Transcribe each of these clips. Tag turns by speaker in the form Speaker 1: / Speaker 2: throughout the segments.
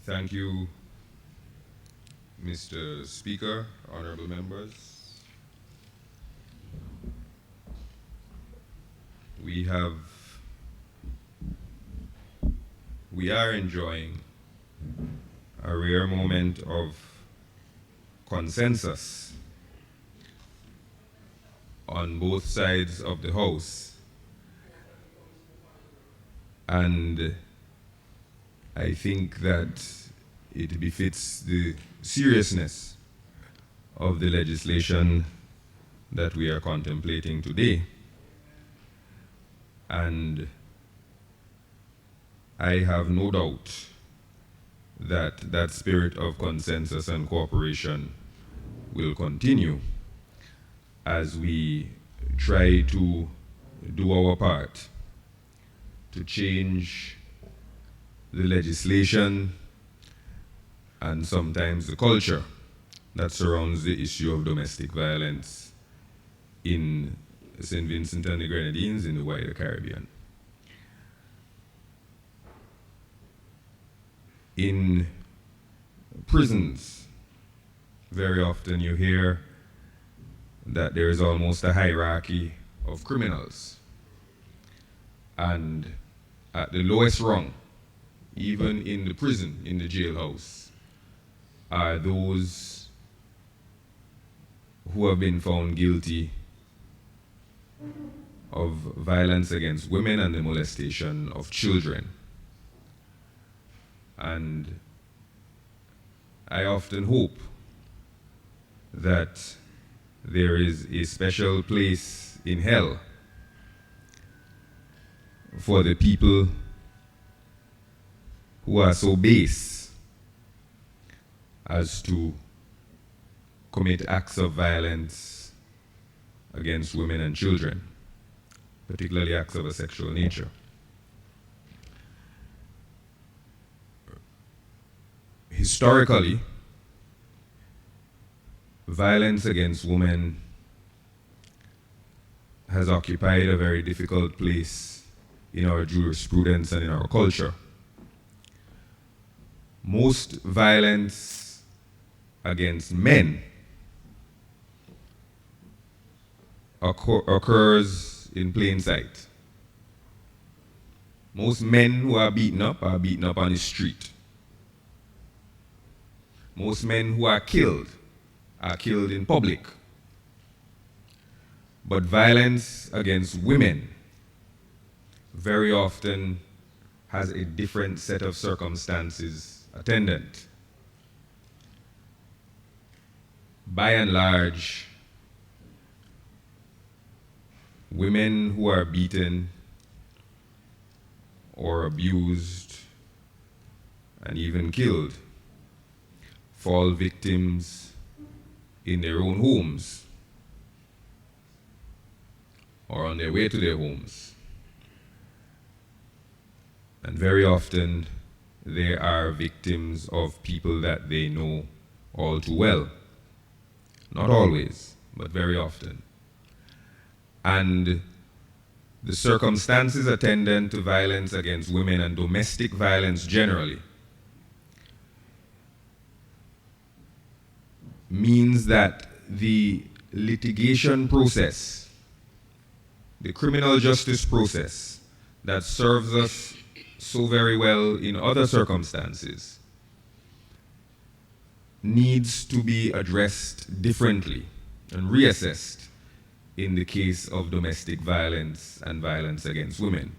Speaker 1: Thank you, Mr. Speaker, honorable members. We are enjoying a rare moment of consensus on both sides of the House. And I think that it befits the seriousness of the legislation that we are contemplating today. And I have no doubt that that spirit of consensus and cooperation will continue as we try to do our part to change the legislation and sometimes the culture that surrounds the issue of domestic violence in St. Vincent and the Grenadines in the wider Caribbean. In prisons, very often you hear that there is almost a hierarchy of criminals. And at the lowest rung, even in the prison, in the jailhouse, are those who have been found guilty of violence against women and the molestation of children. And I often hope that there is a special place in hell for the people who are so base as to commit acts of violence against women and children, particularly acts of a sexual nature. Historically, violence against women has occupied a very difficult place in our jurisprudence and in our culture. Most violence against men occurs in plain sight. Most men who are beaten up on the street. Most men who are killed in public. But violence against women very often has a different set of circumstances attendant. By and large, women who are beaten or abused and even killed fall victims in their own homes or on their way to their homes. And very often they are victims of people that they know all too well. Not always, but very often. And the circumstances attendant to violence against women and domestic violence generally means that the litigation process, the criminal justice process that serves us so very well in other circumstances, needs to be addressed differently and reassessed in the case of domestic violence and violence against women.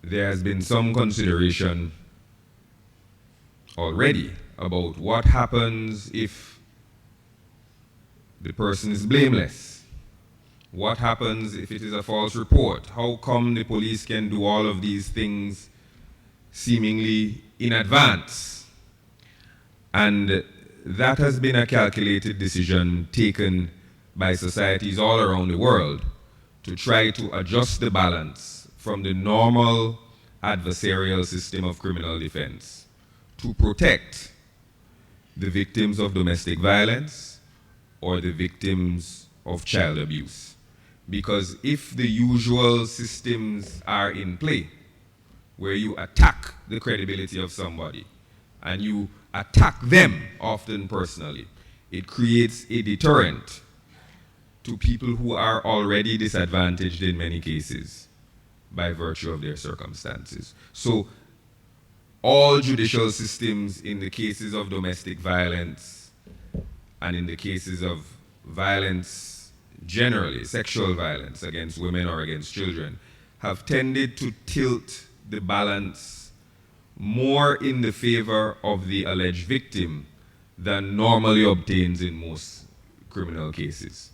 Speaker 1: There has been some consideration already about what happens if the person is blameless. What happens if it is a false report? How come the police can do all of these things seemingly in advance? And that has been a calculated decision taken by societies all around the world to try to adjust the balance from the normal adversarial system of criminal defense to protect the victims of domestic violence or the victims of child abuse. Because if the usual systems are in play, where you attack the credibility of somebody and you attack them, often personally, it creates a deterrent to people who are already disadvantaged in many cases by virtue of their circumstances. So all judicial systems in the cases of domestic violence and in the cases of violence generally, sexual violence against women or against children, have tended to tilt the balance more in the favor of the alleged victim than normally obtains in most criminal cases.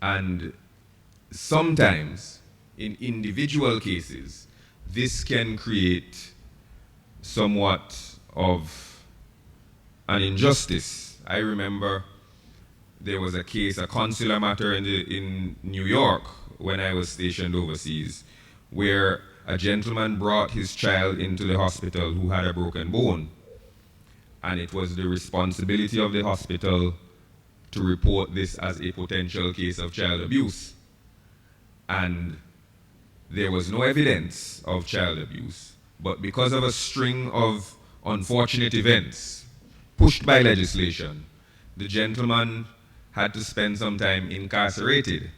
Speaker 1: And sometimes, in individual cases, this can create somewhat of an injustice. I remember there was a case, a consular matter in New York when I was stationed overseas, where a gentleman brought his child into the hospital who had a broken bone. And it was the responsibility of the hospital to report this as a potential case of child abuse. And there was no evidence of child abuse, but because of a string of unfortunate events pushed by legislation, the gentleman had to spend some time incarcerated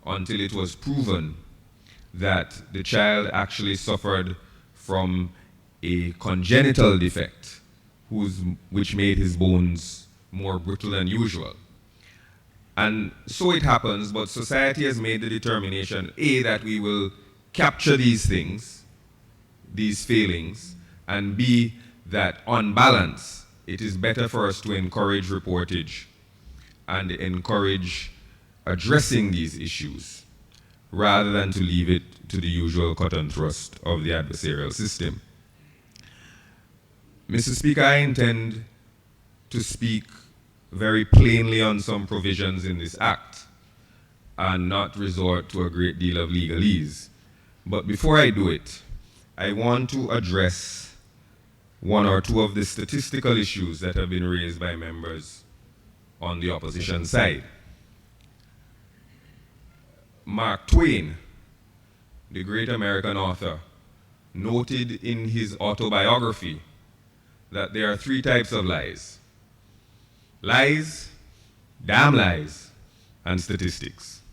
Speaker 1: until it was proven that the child actually suffered from a congenital defect which made his bones more brittle than usual. And so it happens, but society has made the determination, A, that we will capture these things, these failings, and B, that on balance, it is better for us to encourage reportage and encourage addressing these issues rather than to leave it to the usual cut and thrust of the adversarial system. Mr. Speaker, I intend to speak very plainly on some provisions in this act and not resort to a great deal of legalese. But before I do it, I want to address one or two of the statistical issues that have been raised by members on the opposition side. Mark Twain, the great American author, noted in his autobiography that there are three types of lies: lies, damn lies, and statistics.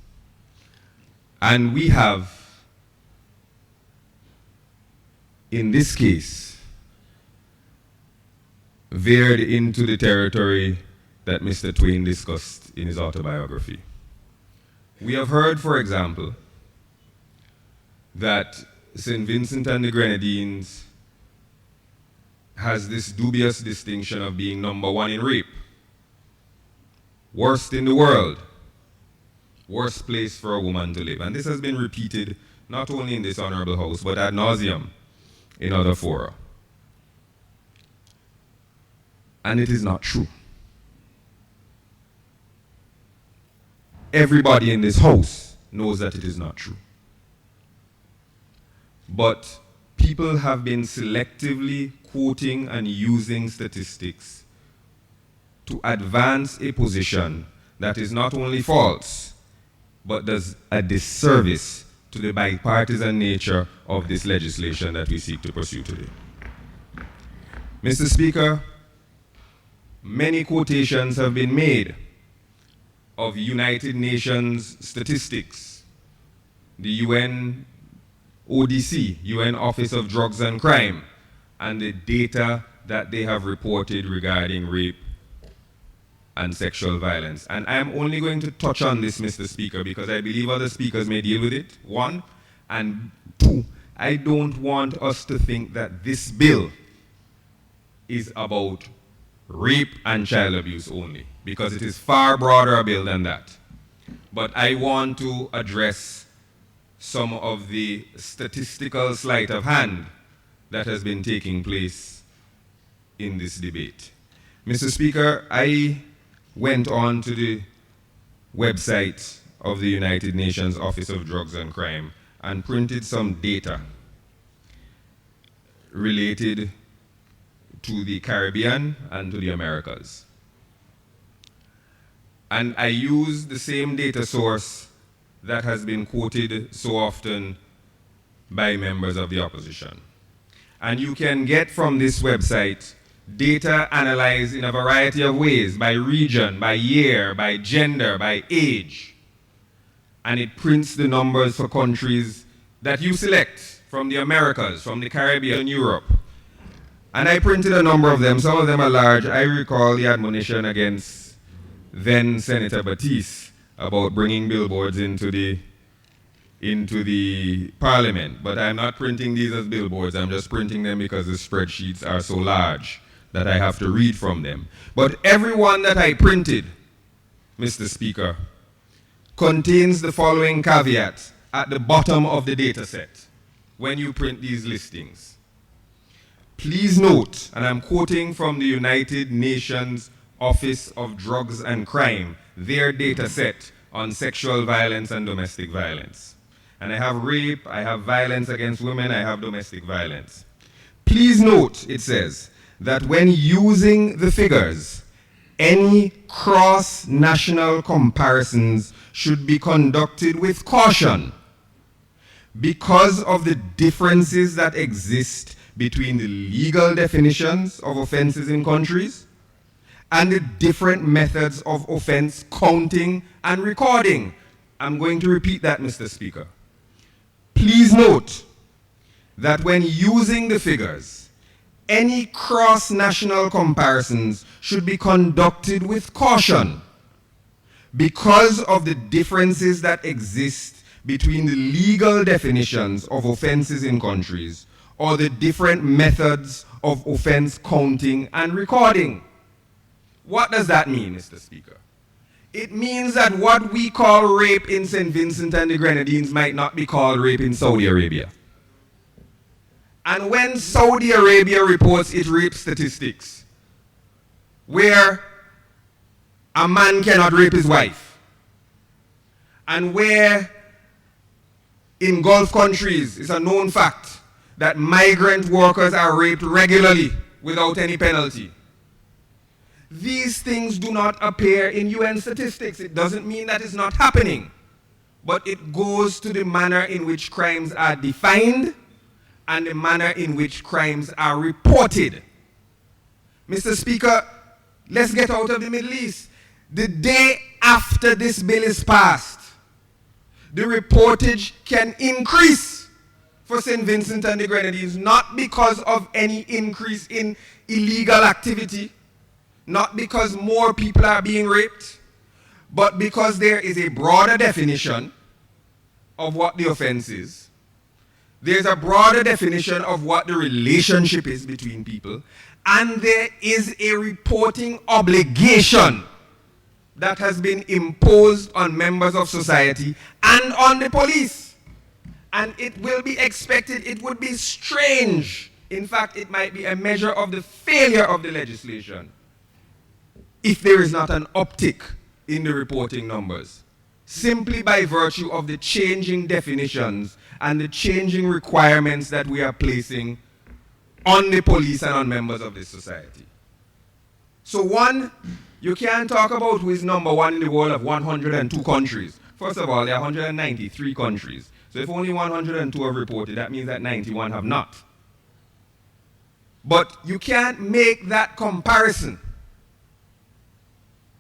Speaker 1: And we have, in this case, veered into the territory that Mr. Twain discussed in his autobiography. We have heard, for example, that St. Vincent and the Grenadines has this dubious distinction of being #1 in rape, worst in the world, worst place for a woman to live. And this has been repeated not only in this honorable house, but ad nauseum in other fora. And it is not true. Everybody in this house knows that it is not true. But people have been selectively quoting and using statistics to advance a position that is not only false, but does a disservice to the bipartisan nature of this legislation that we seek to pursue today. Mr. Speaker, many quotations have been made of United Nations statistics, the UN ODC, UN Office of Drugs and Crime, and the data that they have reported regarding rape and sexual violence. And I am only going to touch on this, Mr. Speaker, because I believe other speakers may deal with it, one. And two, I don't want us to think that this bill is about rape and child abuse only, because it is far broader a bill than that. But I want to address some of the statistical sleight of hand that has been taking place in this debate. Mr. Speaker, I went on to the website of the United Nations Office of Drugs and Crime and printed some data related to the Caribbean and to the Americas. And I used the same data source that has been quoted so often by members of the opposition. And you can get from this website data analyzed in a variety of ways, by region, by year, by gender, by age. And it prints the numbers for countries that you select from the Americas, from the Caribbean, Europe. And I printed a number of them. Some of them are large. I recall the admonition against then Senator Batiste about bringing billboards into the parliament. But I'm not printing these as billboards. I'm just printing them because the spreadsheets are so large that I have to read from them. But every one that I printed, Mr. Speaker, contains the following caveat at the bottom of the data set when you print these listings. Please note, and I'm quoting from the United Nations Office of Drugs and Crime, their data set on sexual violence and domestic violence. And I have rape, I have violence against women, I have domestic violence. Please note, it says, that when using the figures, any cross-national comparisons should be conducted with caution because of the differences that exist between the legal definitions of offenses in countries and the different methods of offense counting and recording. I'm going to repeat that, Mr. Speaker. Please note that when using the figures, any cross-national comparisons should be conducted with caution because of the differences that exist between the legal definitions of offenses in countries or the different methods of offense counting and recording. What does that mean, Mr. Speaker? It means that what we call rape in St. Vincent and the Grenadines might not be called rape in Saudi Arabia. And when Saudi Arabia reports its rape statistics, where a man cannot rape his wife, and where in Gulf countries it's a known fact that migrant workers are raped regularly without any penalty, these things do not appear in UN statistics. It doesn't mean that it's not happening, but it goes to the manner in which crimes are defined and the manner in which crimes are reported. Mr. Speaker, let's get out of the Middle East. The day after this bill is passed, the reportage can increase for St. Vincent and the Grenadines, not because of any increase in illegal activity, not because more people are being raped, but because there is a broader definition of what the offense is. There's a broader definition of what the relationship is between people, and there is a reporting obligation that has been imposed on members of society and on the police. And it will be expected, it would be strange, in fact, it might be a measure of the failure of the legislation if there is not an uptick in the reporting numbers, simply by virtue of the changing definitions and the changing requirements that we are placing on the police and on members of this society. So one, you can't talk about who is number one in the world of 102 countries. First of all, there are 193 countries. So if only 102 have reported, that means that 91 have not. But you can't make that comparison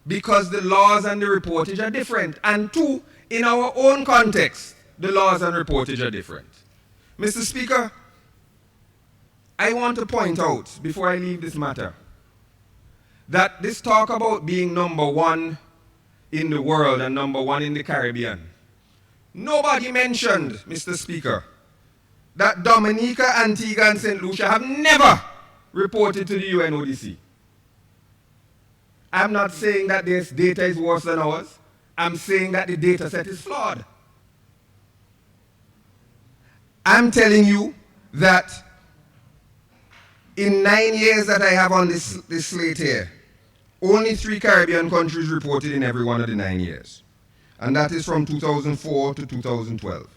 Speaker 1: because the laws and the reportage are different. And two, in our own context, the laws and reportage are different. Mr. Speaker, I want to point out, before I leave this matter, that this talk about being number one in the world and number one in the Caribbean, nobody mentioned, Mr. Speaker, that Dominica, Antigua, and St. Lucia have never reported to the UNODC. I'm not saying that this data is worse than ours. I'm saying that the data set is flawed. I'm telling you that in 9 years that I have on this slate here, only 3 Caribbean countries reported in every one of the 9 years. And that is from 2004 to 2012.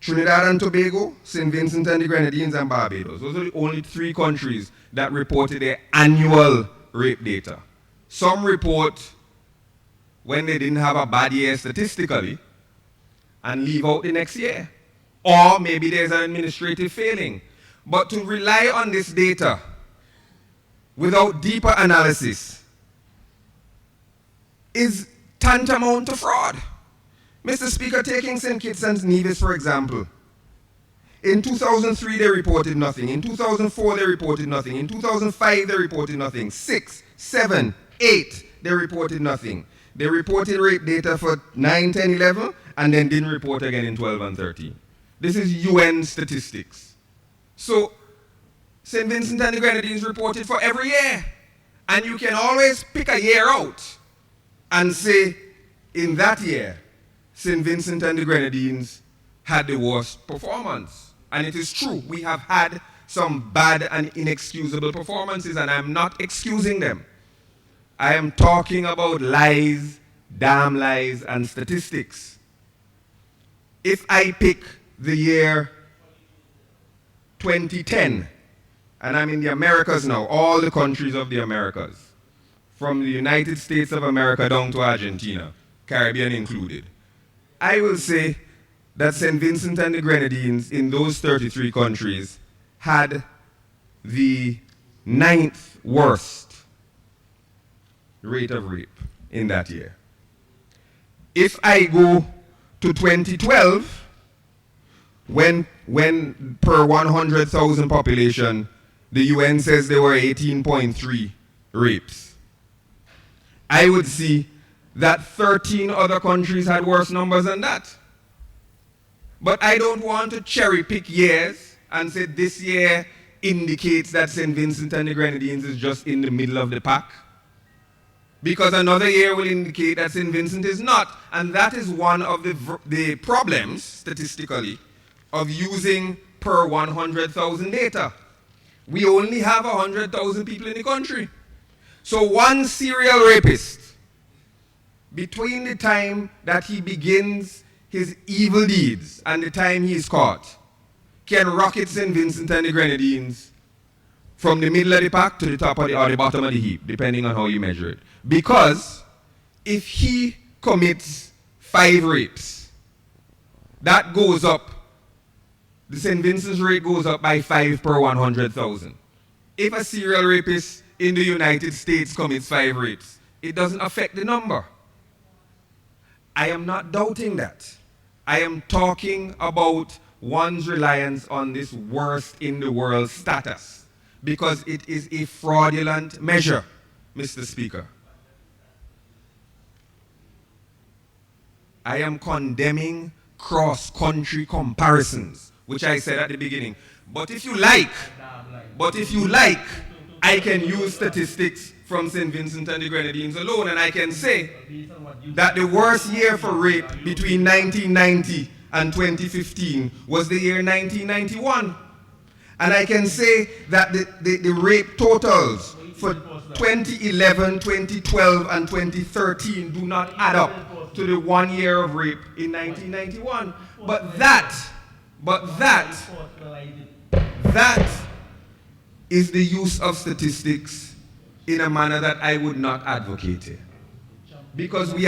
Speaker 1: Trinidad and Tobago, St. Vincent and the Grenadines, and Barbados. Those are the only 3 countries that reported their annual rape data. Some report when they didn't have a bad year statistically and leave out the next year. Or maybe there's an administrative failing. But to rely on this data without deeper analysis is tantamount to fraud. Mr. Speaker, taking St. Kitts and Nevis, for example. In 2003, they reported nothing. In 2004, they reported nothing. In 2005, they reported nothing. 6, 7, 8, they reported nothing. They reported rape data for 9, 10, 11, and then didn't report again in 12 and 13. This is UN statistics. So, St. Vincent and the Grenadines reported for every year. And you can always pick a year out and say, in that year, St. Vincent and the Grenadines had the worst performance. And it is true, we have had some bad and inexcusable performances, and I'm not excusing them. I am talking about lies, damn lies, and statistics. If I pick the year 2010, and I'm in the Americas now, all the countries of the Americas, from the United States of America down to Argentina, Caribbean included, I will say that St. Vincent and the Grenadines in those 33 countries had the 9th worst rate of rape in that year. If I go to 2012, when per 100,000 population, the UN says there were 18.3 rapes, I would see that 13 other countries had worse numbers than that. But I don't want to cherry pick years and say this year indicates that St. Vincent and the Grenadines is just in the middle of the pack. Because another year will indicate that St. Vincent is not. And that is one of the problems, statistically, of using per 100,000 data. We only have 100,000 people in the country. So one serial rapist, between the time that he begins his evil deeds and the time he is caught, can rocket St. Vincent and the Grenadines from the middle of the pack to the top of or the bottom of the heap, depending on how you measure it. Because if he commits 5 rapes, that goes up, the St. Vincent's rate goes up by 5 per 100,000. If a serial rapist in the United States commits 5 rapes, it doesn't affect the number. I am not doubting that. I am talking about one's reliance on this worst in the world status, because it is a fraudulent measure, Mr. Speaker. I am condemning cross-country comparisons, which I said at the beginning. But if you like, I can use statistics from St. Vincent and the Grenadines alone, and I can say that the worst year for rape between 1990 and 2015 was the year 1991. And I can say that the rape totals for 2011, 2012, and 2013 do not add up to the 1 year of rape in 1991. But that is the use of statistics in a manner that I would not advocate it. Because we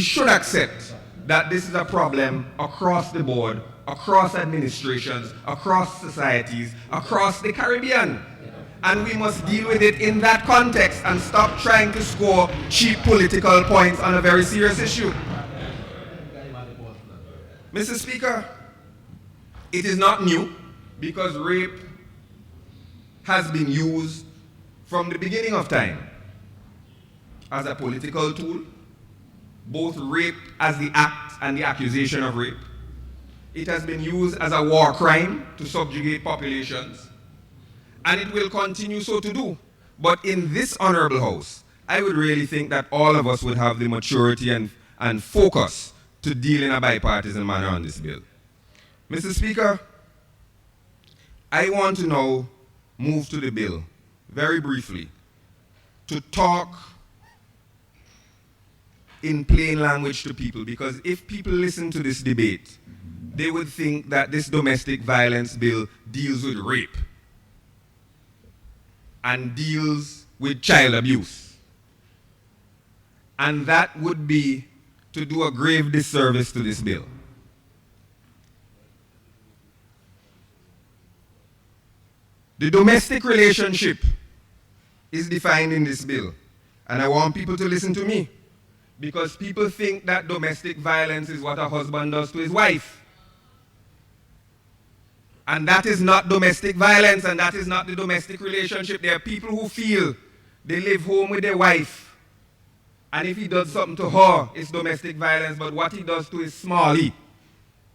Speaker 1: should accept that this is a problem across the board, across administrations, across societies, across the Caribbean. And we must deal with it in that context and stop trying to score cheap political points on a very serious issue. Mr. Speaker, it is not new, because rape has been used from the beginning of time as a political tool, both rape as the act and the accusation of rape. It has been used as a war crime to subjugate populations, and it will continue so to do. But in this honorable House, I would really think that all of us would have the maturity and focus to deal in a bipartisan manner on this bill. Mr. Speaker, I want to now move to the bill, very briefly, to talk in plain language to people, because if people listen to this debate, they would think that this domestic violence bill deals with rape and deals with child abuse. And that would be to do a grave disservice to this bill. The domestic relationship is defined in this bill. And I want people to listen to me. Because people think that domestic violence is what a husband does to his wife. And that is not domestic violence, and that is not the domestic relationship. There are people who feel they live home with their wife, and if he does something to her, it's domestic violence, but what he does to his smallie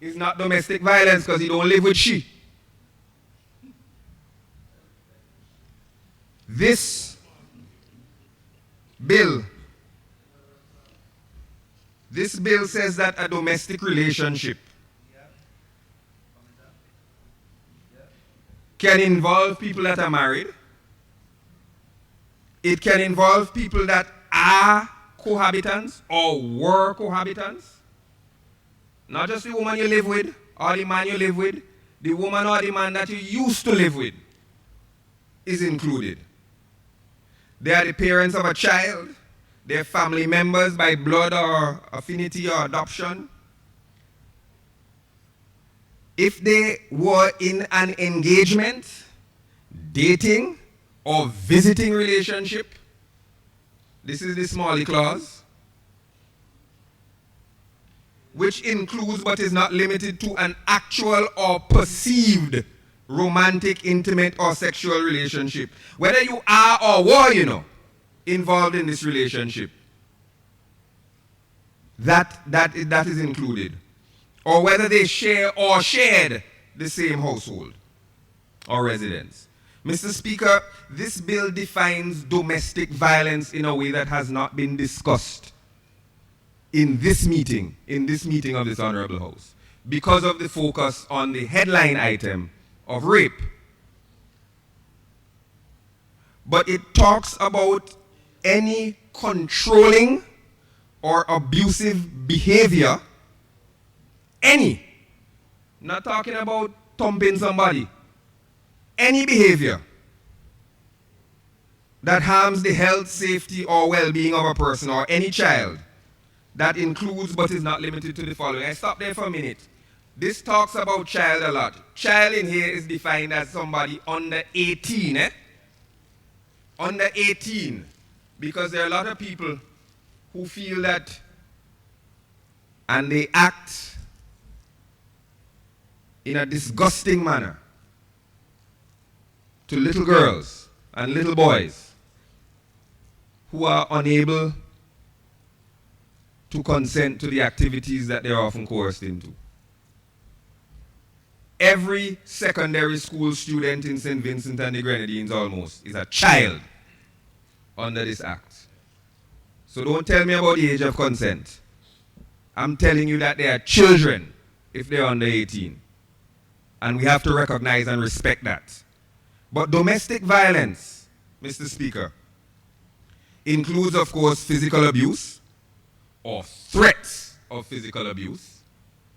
Speaker 1: is not domestic violence because he don't live with she. This bill says that a domestic relationship can involve people that are married. It can involve people that are cohabitants or were cohabitants. Not just the woman you live with or the man you live with. The woman or the man that you used to live with is included. They are the parents of a child. They are family members by blood or affinity or adoption. If they were in an engagement, dating, or visiting relationship, this is the Smalley clause, which includes but is not limited to an actual or perceived romantic, intimate, or sexual relationship. Whether you are or were, involved in this relationship, that is included. Or whether they share or shared the same household or residence. Mr. Speaker, this bill defines domestic violence in a way that has not been discussed in this meeting of this Honorable House, because of the focus on the headline item of rape. But it talks about any controlling or abusive behavior. Any. Not talking about thumping somebody. Any behavior that harms the health, safety, or well-being of a person or any child. That includes but is not limited to the following. I stop there for a minute. This talks about child a lot. Child in here is defined as somebody under 18. Under 18. Because there are a lot of people who feel that and they act in a disgusting manner to little girls and little boys who are unable to consent to the activities that they're often coerced into. Every secondary school student in St. Vincent and the Grenadines almost is a child under this act. So don't tell me about the age of consent. I'm telling you that they are children if they're under 18. And we have to recognize and respect that. But domestic violence, Mr. Speaker, includes, of course, physical abuse or threats of physical abuse.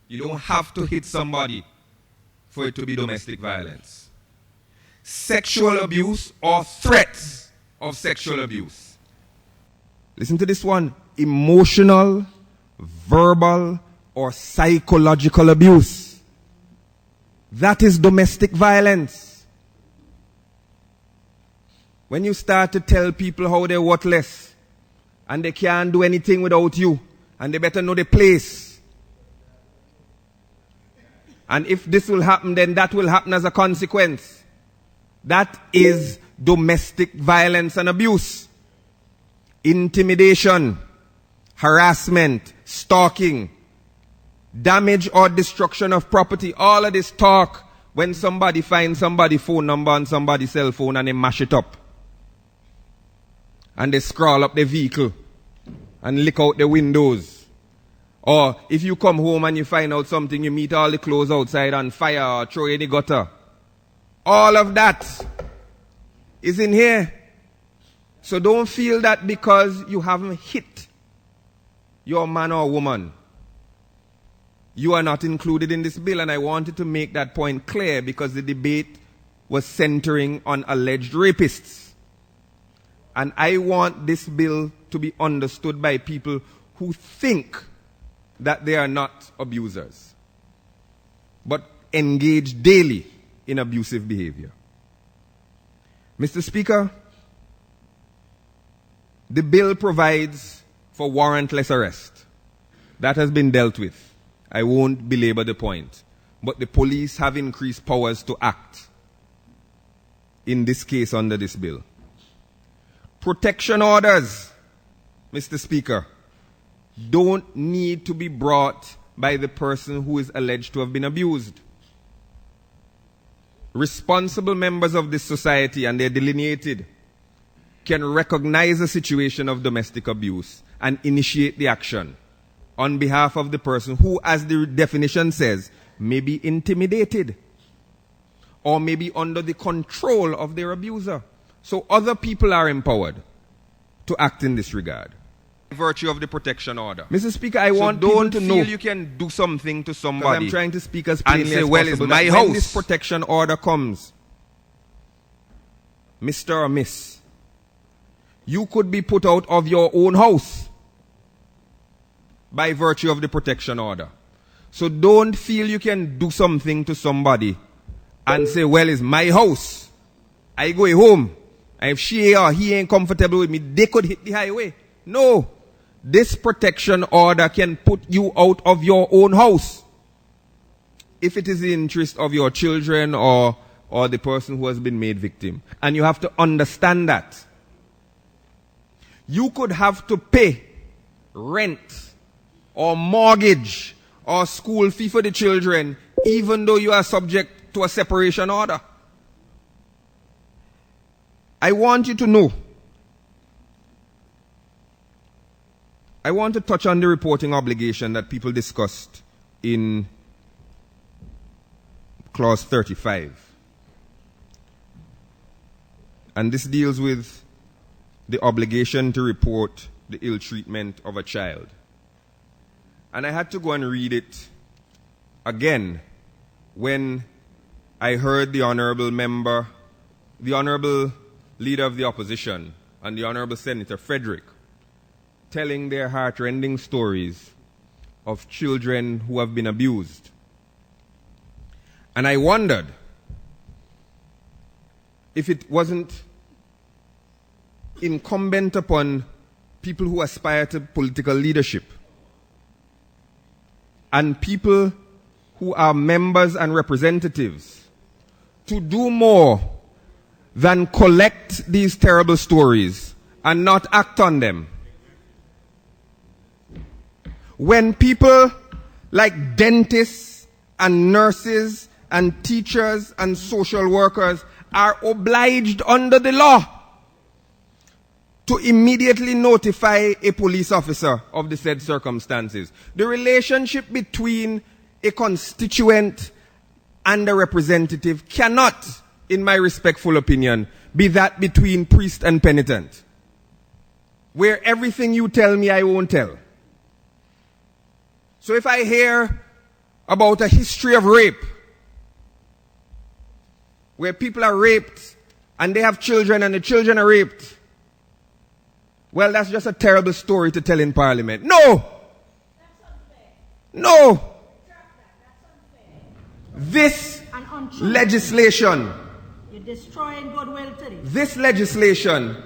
Speaker 1: You don't have to hit somebody for it to be domestic violence. Sexual abuse or threats of sexual abuse. Listen to this one. Emotional, verbal, or psychological abuse. That is domestic violence. When you start to tell people how they're worthless and they can't do anything without you and they better know the place. And if this will happen, then that will happen as a consequence. That is domestic violence and abuse. Intimidation, harassment, stalking, damage or destruction of property, all of this talk when somebody finds somebody's phone number on somebody's cell phone and they mash it up. And they scroll up the vehicle and lick out the windows. Or if you come home and you find out something, you meet all the clothes outside on fire or throw in the gutter. All of that is in here. So don't feel that because you haven't hit your man or woman, you are not included in this bill. And I wanted to make that point clear because the debate was centering on alleged rapists. And I want this bill to be understood by people who think that they are not abusers, but engage daily in abusive behavior. Mr. Speaker, the bill provides for warrantless arrest. That has been dealt with. I won't belabor the point. But the police have increased powers to act in this case under this bill. Protection orders, Mr. Speaker, don't need to be brought by the person who is alleged to have been abused. Responsible members of this society, and they're delineated, can recognize a situation of domestic abuse and initiate the action on behalf of the person who, as the definition says, may be intimidated or may be under the control of their abuser. So other people are empowered to act in this regard. By virtue of the protection order. Mr. Speaker, I want people to know you can do something to somebody. I'm trying to speak as plainly and say, as well, possible. It's my house. When this protection order comes, Mr. or Miss, you could be put out of your own house by virtue of the protection order. So don't feel you can do something to somebody and say, well, it's my house. I go home. And if she or he ain't comfortable with me, they could hit the highway. No. This protection order can put you out of your own house if it is the interest of your children or the person who has been made victim. And you have to understand that. You could have to pay rent or mortgage or school fee for the children even though you are subject to a separation order. I want you to know. I want to touch on the reporting obligation that people discussed in clause 35. And this deals with the obligation to report the ill treatment of a child. And I had to go and read it again when I heard the honorable member, the honorable leader of the opposition, and the honorable Senator Frederick telling their heart-rending stories of children who have been abused. And I wondered if it wasn't incumbent upon people who aspire to political leadership and people who are members and representatives to do more than collect these terrible stories and not act on them. When people like dentists and nurses and teachers and social workers are obliged under the law to immediately notify a police officer of the said circumstances. The relationship between a constituent and a representative cannot, in my respectful opinion, be that between priest and penitent, where everything you tell me I won't tell. So if I hear about a history of rape, where people are raped and they have children and the children are raped, well, that's just a terrible story to tell in Parliament. No! That's unfair. No! This legislation,
Speaker 2: you're destroying goodwill today.
Speaker 1: This legislation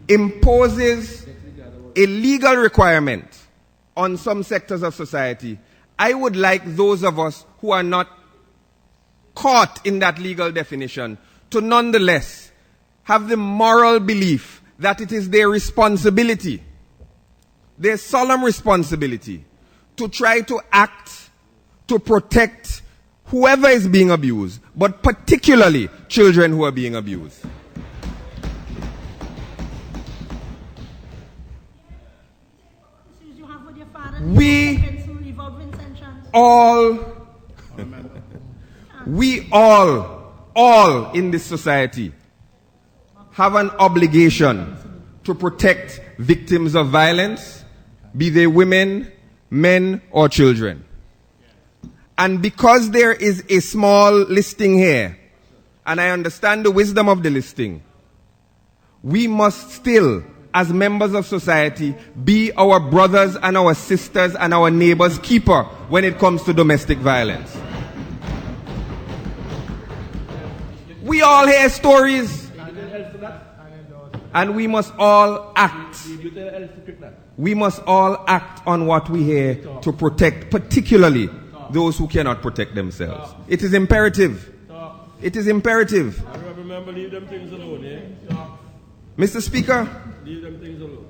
Speaker 1: imposes a legal requirement on some sectors of society. I would like those of us who are not caught in that legal definition to nonetheless have the moral belief that it is their responsibility, their solemn responsibility, to try to act to protect whoever is being abused, but particularly children who are being abused. We all in this society have an obligation to protect victims of violence, be they women, men, or children. And because there is a small listing here, and I understand the wisdom of the listing, we must still, as members of society, be our brothers and our sisters and our neighbors' keeper when it comes to domestic violence. We all hear stories
Speaker 3: And we must all act. We must all act on what we hear to protect, particularly those who cannot protect themselves. It is imperative. It is imperative.
Speaker 4: Remember, leave them things alone, eh?
Speaker 3: Mr. Speaker.
Speaker 4: Leave them things alone.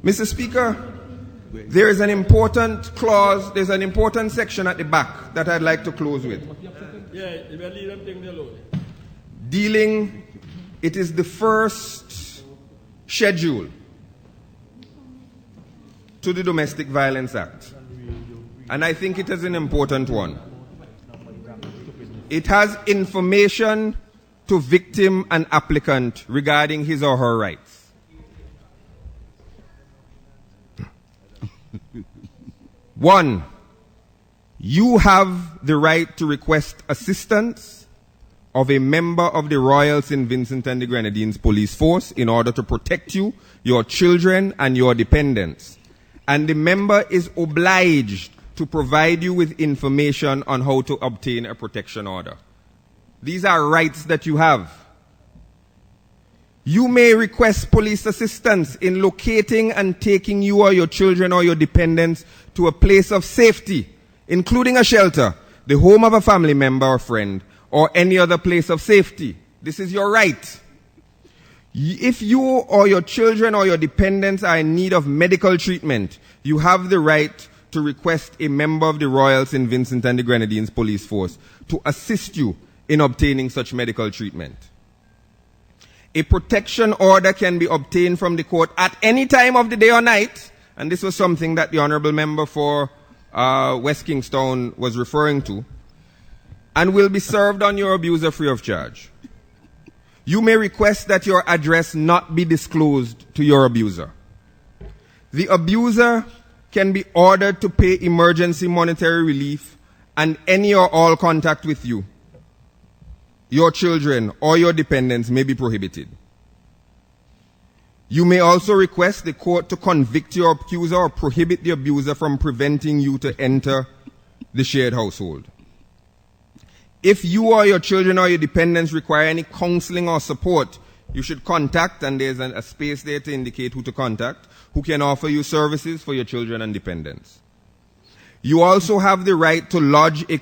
Speaker 3: Mr. Speaker, there is an important clause, there's an important section at the back that I'd like to close with.
Speaker 4: Yeah, leave them things alone.
Speaker 3: It is the first schedule to the Domestic Violence Act. And I think it is an important one. It has information to victim and applicant regarding his or her rights. One, you have the right to request assistance of a member of the Royal St. Vincent and the Grenadines Police Force in order to protect you, your children, and your dependents. And the member is obliged to provide you with information on how to obtain a protection order. These are rights that you have. You may request police assistance in locating and taking you or your children or your dependents to a place of safety, including a shelter, the home of a family member or friend, or any other place of safety. This is your right. If you or your children or your dependents are in need of medical treatment, you have the right to request a member of the Royal St. Vincent and the Grenadines Police Force to assist you in obtaining such medical treatment. A protection order can be obtained from the court at any time of the day or night, and this was something that the Honourable Member for West Kingstown was referring to, and will be served on your abuser free of charge. You may request that your address not be disclosed to your abuser. The abuser can be ordered to pay emergency monetary relief, and any or all contact with you, your children, or your dependents may be prohibited. You may also request the court to convict your accuser or prohibit the abuser from preventing you to enter the shared household. If you or your children or your dependents require any counseling or support, you should contact, and there's a space there to indicate who to contact, who can offer you services for your children and dependents. You also have the right to lodge a